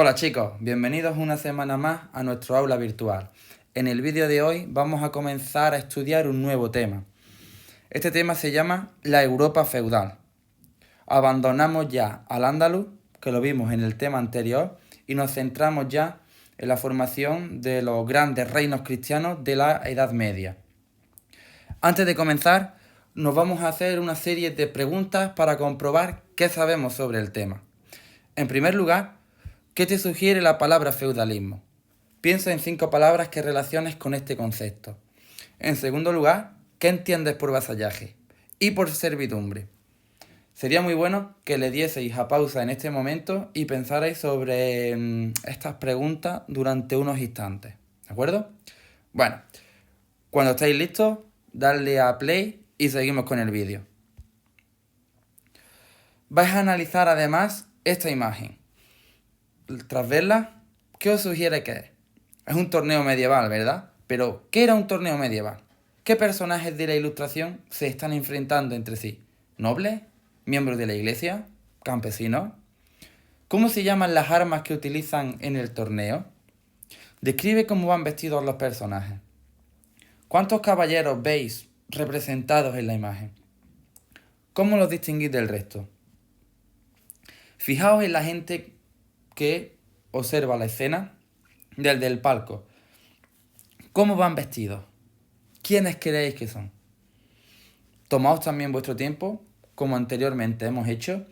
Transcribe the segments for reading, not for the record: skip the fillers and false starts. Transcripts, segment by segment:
Hola chicos, bienvenidos una semana más a nuestro aula virtual. En el vídeo de hoy vamos a comenzar a estudiar un nuevo tema. Este tema se llama la Europa feudal. Abandonamos ya al Andaluz, que lo vimos en el tema anterior, y nos centramos ya en la formación de los grandes reinos cristianos de la Edad Media. Antes de comenzar, nos vamos a hacer una serie de preguntas para comprobar qué sabemos sobre el tema. En primer lugar, ¿qué te sugiere la palabra feudalismo? Piensa en 5 palabras que relaciones con este concepto. En segundo lugar, ¿qué entiendes por vasallaje? Y por servidumbre. Sería muy bueno que le dieseis a pausa en este momento y pensarais sobre estas preguntas durante unos instantes. ¿De acuerdo? Bueno, cuando estéis listos, dadle a play y seguimos con el vídeo. Vais a analizar además esta imagen. Tras verla, ¿qué os sugiere que es? Es un torneo medieval, ¿verdad? Pero, ¿qué era un torneo medieval? ¿Qué personajes de la Ilustración se están enfrentando entre sí? ¿Nobles? ¿Miembros de la iglesia? ¿Campesinos? ¿Cómo se llaman las armas que utilizan en el torneo? Describe cómo van vestidos los personajes. ¿Cuántos caballeros veis representados en la imagen? ¿Cómo los distinguís del resto? Fijaos en la gente que observa la escena desde el palco. ¿Cómo van vestidos? ¿Quiénes creéis que son? Tomaos también vuestro tiempo, como anteriormente hemos hecho,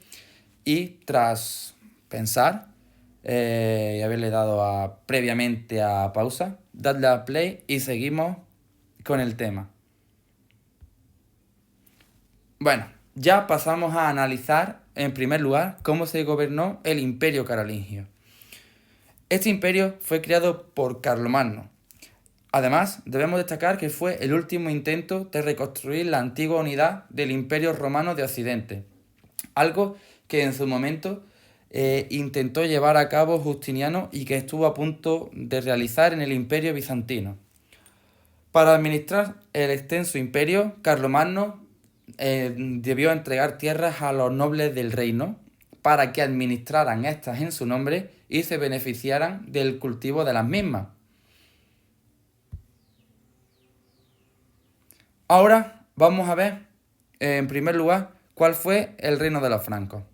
y tras pensar y haberle dado previamente a pausa, dadle a play y seguimos con el tema. Bueno, ya pasamos a analizar en primer lugar cómo se gobernó el Imperio Carolingio. Este imperio fue creado por Carlomagno. Además, debemos destacar que fue el último intento de reconstruir la antigua unidad del Imperio Romano de Occidente, algo que en su momento intentó llevar a cabo Justiniano y que estuvo a punto de realizar en el Imperio Bizantino. Para administrar el extenso imperio, Carlomagno debió entregar tierras a los nobles del reino para que administraran estas en su nombre y se beneficiaran del cultivo de las mismas. Ahora vamos a ver, en primer lugar, cuál fue el reino de los francos.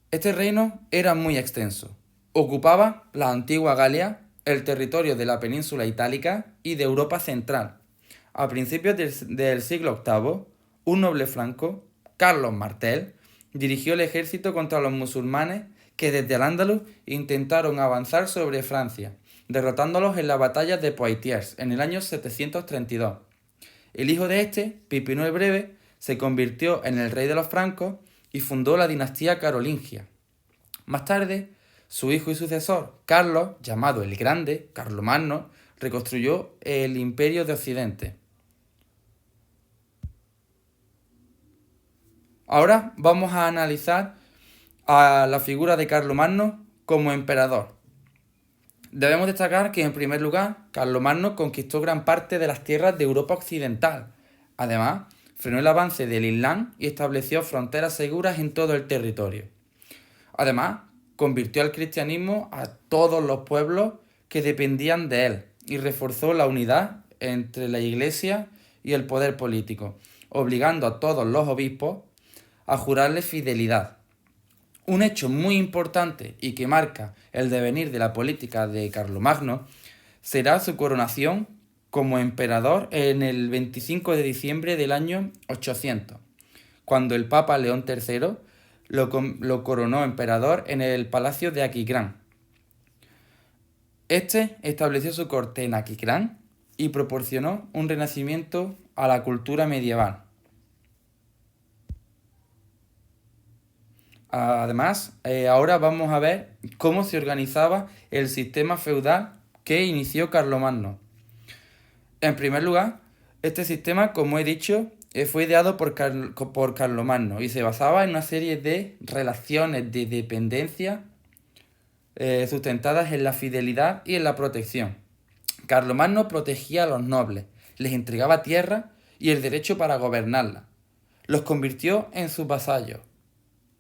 Este reino era muy extenso. Ocupaba la antigua Galia, el territorio de la península itálica y de Europa central. A principios del siglo VIII, un noble franco, Carlos Martel, dirigió el ejército contra los musulmanes que desde el Andaluz intentaron avanzar sobre Francia, derrotándolos en la batalla de Poitiers en el año 732. El hijo de este, Pipino el Breve, se convirtió en el rey de los francos y fundó la dinastía carolingia. Más tarde, su hijo y sucesor, Carlos, llamado el Grande, Carlomagno, reconstruyó el imperio de Occidente. Ahora vamos a analizar a la figura de Carlomagno como emperador. Debemos destacar que, en primer lugar, Carlomagno conquistó gran parte de las tierras de Europa occidental. Además, frenó el avance del Islam y estableció fronteras seguras en todo el territorio. Además, convirtió al cristianismo a todos los pueblos que dependían de él y reforzó la unidad entre la iglesia y el poder político, obligando a todos los obispos a jurarle fidelidad. Un hecho muy importante y que marca el devenir de la política de Carlomagno será su coronación como emperador en el 25 de diciembre del año 800, cuando el Papa León III lo coronó emperador en el palacio de Aquisgrán. Este estableció su corte en Aquisgrán y proporcionó un renacimiento a la cultura medieval. Además, ahora vamos a ver cómo se organizaba el sistema feudal que inició Carlomagno. En primer lugar, este sistema, como he dicho, fue ideado por Carlomagno y se basaba en una serie de relaciones de dependencia sustentadas en la fidelidad y en la protección. Carlomagno protegía a los nobles, les entregaba tierra y el derecho para gobernarla. Los convirtió en sus vasallos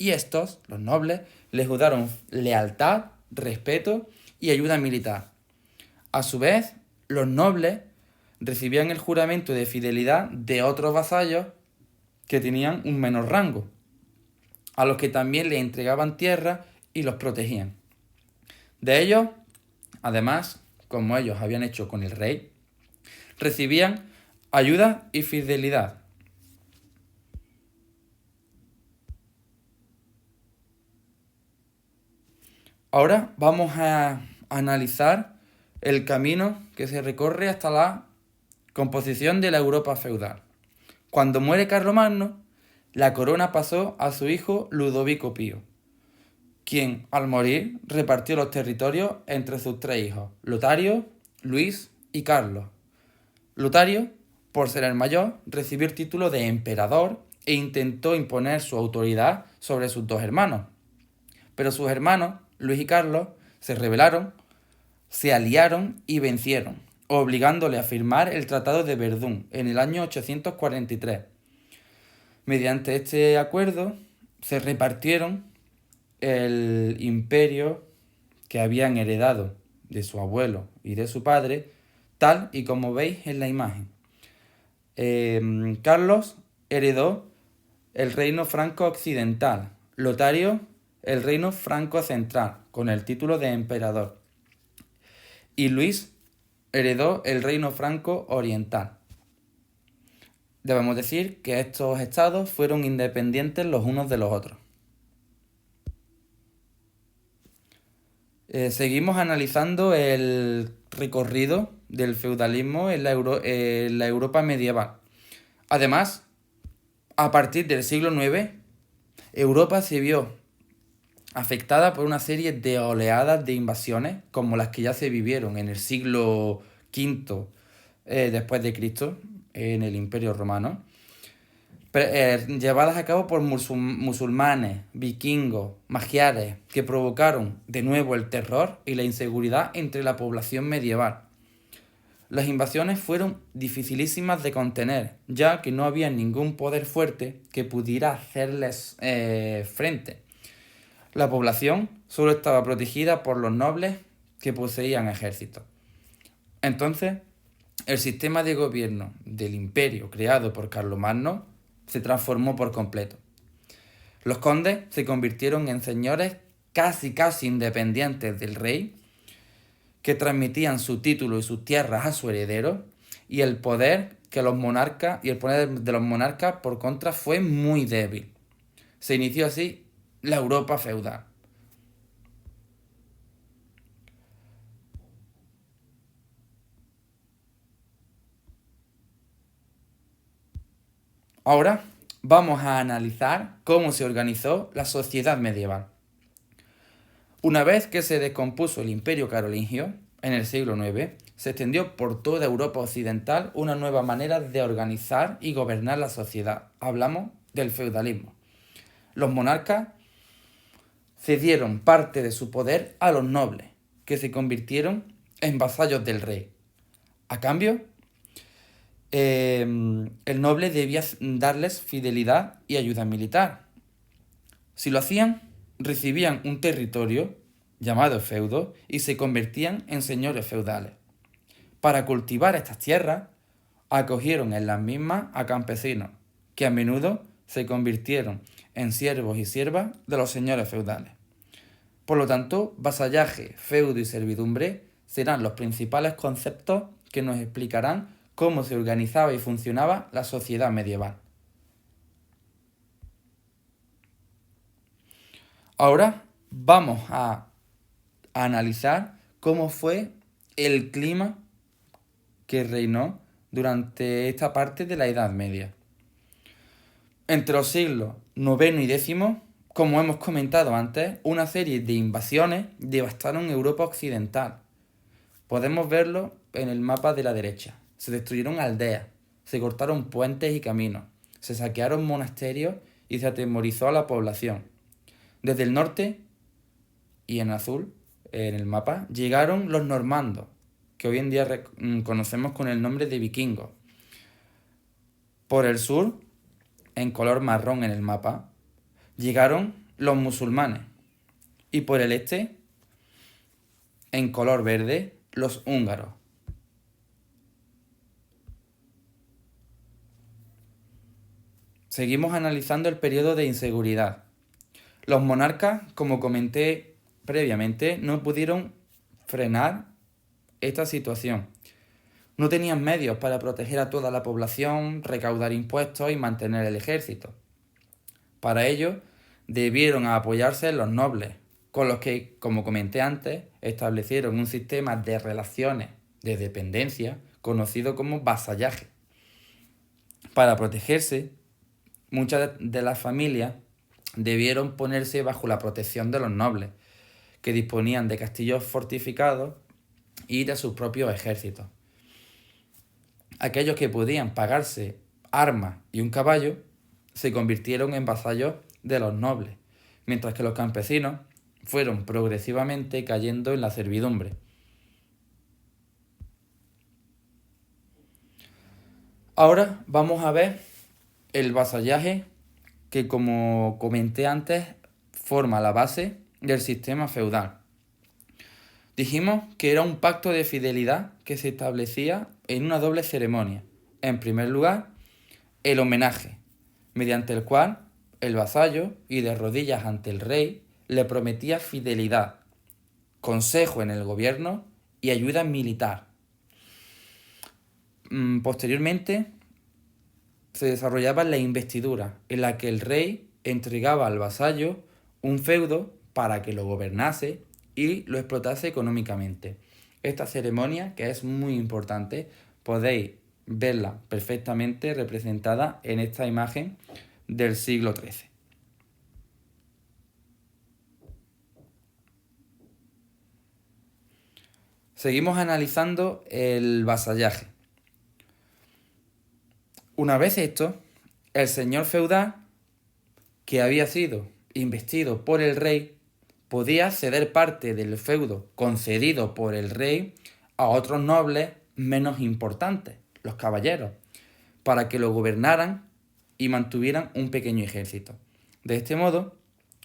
y estos, los nobles, les juraron lealtad, respeto y ayuda militar. A su vez, los nobles recibían el juramento de fidelidad de otros vasallos que tenían un menor rango, a los que también les entregaban tierra y los protegían. De ellos, además, como ellos habían hecho con el rey, recibían ayuda y fidelidad. Ahora vamos a analizar el camino que se recorre hasta la composición de la Europa feudal. Cuando muere Carlomagno, la corona pasó a su hijo Ludovico Pío, quien al morir repartió los territorios entre sus tres hijos, Lotario, Luis y Carlos. Lotario, por ser el mayor, recibió el título de emperador e intentó imponer su autoridad sobre sus dos hermanos. Pero sus hermanos, Luis y Carlos, se rebelaron, se aliaron y vencieron, obligándole a firmar el Tratado de Verdún en el año 843. Mediante este acuerdo se repartieron el imperio que habían heredado de su abuelo y de su padre, tal y como veis en la imagen. Carlos heredó el reino franco occidental, Lotario el reino franco central, con el título de emperador, y Luis heredó el reino franco oriental. Debemos decir que estos estados fueron independientes los unos de los otros. Seguimos analizando el recorrido del feudalismo en la Europa medieval. Además, a partir del siglo IX, Europa se vio afectada por una serie de oleadas de invasiones, como las que ya se vivieron en el siglo V después de Cristo, en el Imperio Romano, llevadas a cabo por musulmanes, vikingos, magiares, que provocaron de nuevo el terror y la inseguridad entre la población medieval. Las invasiones fueron dificilísimas de contener, ya que no había ningún poder fuerte que pudiera hacerles frente. La población solo estaba protegida por los nobles que poseían ejércitos. Entonces, el sistema de gobierno del imperio creado por Carlomagno se transformó por completo. Los condes se convirtieron en señores casi independientes del rey, que transmitían su título y sus tierras a su heredero, y el poder de los monarcas por contra fue muy débil. Se inició así la Europa feudal. Ahora vamos a analizar cómo se organizó la sociedad medieval. Una vez que se descompuso el imperio carolingio, en el siglo IX, se extendió por toda Europa occidental una nueva manera de organizar y gobernar la sociedad. Hablamos del feudalismo. Los monarcas cedieron parte de su poder a los nobles, que se convirtieron en vasallos del rey. A cambio, el noble debía darles fidelidad y ayuda militar. Si lo hacían, recibían un territorio llamado feudo y se convertían en señores feudales. Para cultivar estas tierras, acogieron en las mismas a campesinos, que a menudo se convirtieron en siervos y siervas de los señores feudales. Por lo tanto, vasallaje, feudo y servidumbre serán los principales conceptos que nos explicarán cómo se organizaba y funcionaba la sociedad medieval. Ahora vamos a analizar cómo fue el clima que reinó durante esta parte de la Edad Media. Entre los siglos IX y X, como hemos comentado antes, una serie de invasiones devastaron Europa occidental. Podemos verlo en el mapa de la derecha. Se destruyeron aldeas, se cortaron puentes y caminos, se saquearon monasterios y se atemorizó a la población. Desde el norte, y en azul, en el mapa, llegaron los normandos, que hoy en día conocemos con el nombre de vikingos. Por el sur, en color marrón en el mapa, llegaron los musulmanes. Y por el este, en color verde, los húngaros. Seguimos analizando el periodo de inseguridad. Los monarcas, como comenté previamente, no pudieron frenar esta situación. No tenían medios para proteger a toda la población, recaudar impuestos y mantener el ejército. Para ello, debieron apoyarse en los nobles, con los que, como comenté antes, establecieron un sistema de relaciones de dependencia conocido como vasallaje. Para protegerse, muchas de las familias debieron ponerse bajo la protección de los nobles, que disponían de castillos fortificados y de sus propios ejércitos. Aquellos que podían pagarse armas y un caballo se convirtieron en vasallos de los nobles, mientras que los campesinos fueron progresivamente cayendo en la servidumbre. Ahora vamos a ver el vasallaje que, como comenté antes, forma la base del sistema feudal. Dijimos que era un pacto de fidelidad que se establecía en una doble ceremonia. En primer lugar, el homenaje, mediante el cual el vasallo, y de rodillas ante el rey, le prometía fidelidad, consejo en el gobierno y ayuda militar. Posteriormente, se desarrollaba la investidura, en la que el rey entregaba al vasallo un feudo para que lo gobernase y lo explotase económicamente. Esta ceremonia, que es muy importante, podéis verla perfectamente representada en esta imagen del siglo XIII. Seguimos analizando el vasallaje. Una vez esto, el señor feudal, que había sido investido por el rey, podía ceder parte del feudo concedido por el rey a otros nobles menos importantes, los caballeros, para que lo gobernaran y mantuvieran un pequeño ejército. De este modo,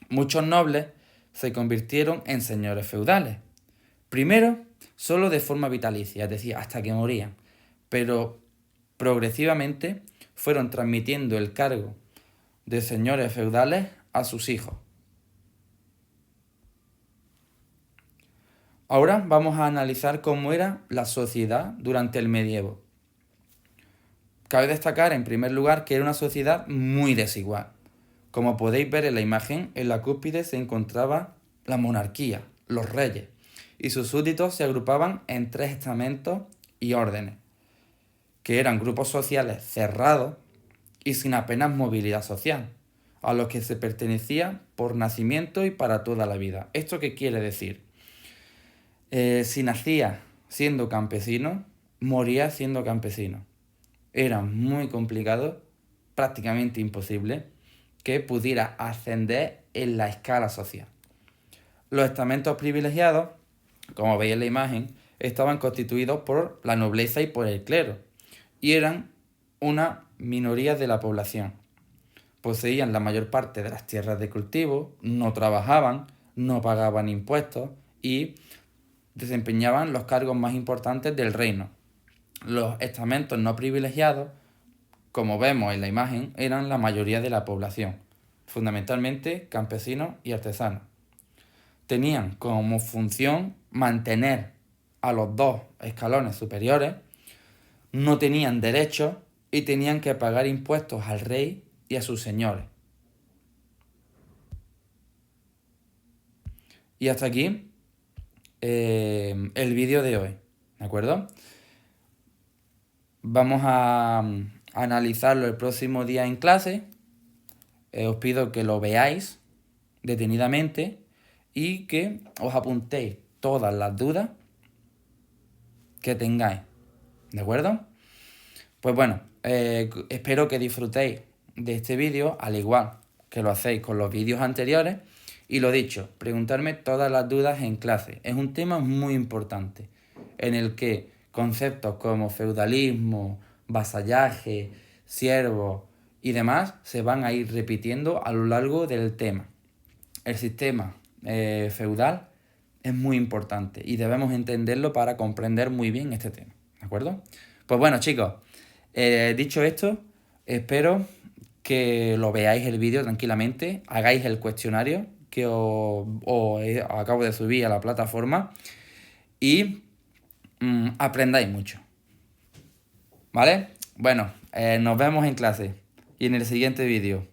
muchos nobles se convirtieron en señores feudales. Primero, solo de forma vitalicia, es decir, hasta que morían, pero progresivamente fueron transmitiendo el cargo de señores feudales a sus hijos. Ahora vamos a analizar cómo era la sociedad durante el medievo. Cabe destacar, en primer lugar, que era una sociedad muy desigual. Como podéis ver en la imagen, en la cúspide se encontraba la monarquía, los reyes, y sus súbditos se agrupaban en 3 estamentos y órdenes, que eran grupos sociales cerrados y sin apenas movilidad social, a los que se pertenecía por nacimiento y para toda la vida. ¿Esto qué quiere decir? Si nacía siendo campesino, moría siendo campesino. Era muy complicado, prácticamente imposible, que pudiera ascender en la escala social. Los estamentos privilegiados, como veis en la imagen, estaban constituidos por la nobleza y por el clero, y eran una minoría de la población. Poseían la mayor parte de las tierras de cultivo, no trabajaban, no pagaban impuestos y desempeñaban los cargos más importantes del reino. Los estamentos no privilegiados, como vemos en la imagen, eran la mayoría de la población, fundamentalmente campesinos y artesanos. Tenían como función mantener a los 2 escalones superiores, no tenían derechos y tenían que pagar impuestos al rey y a sus señores. Y hasta aquí el vídeo de hoy, ¿de acuerdo? Vamos a analizarlo el próximo día en clase. Os pido que lo veáis detenidamente y que os apuntéis todas las dudas que tengáis, ¿de acuerdo? Pues bueno, espero que disfrutéis de este vídeo, al igual que lo hacéis con los vídeos anteriores. Y lo dicho, preguntarme todas las dudas en clase. Es un tema muy importante, en el que conceptos como feudalismo, vasallaje, siervos y demás se van a ir repitiendo a lo largo del tema. el sistema feudal es muy importante y debemos entenderlo para comprender muy bien este tema, ¿de acuerdo? Pues bueno, chicos, dicho esto, espero que lo veáis el vídeo tranquilamente, hagáis el cuestionario que acabo de subir a la plataforma y aprendáis mucho, ¿vale? Bueno, nos vemos en clase y en el siguiente vídeo.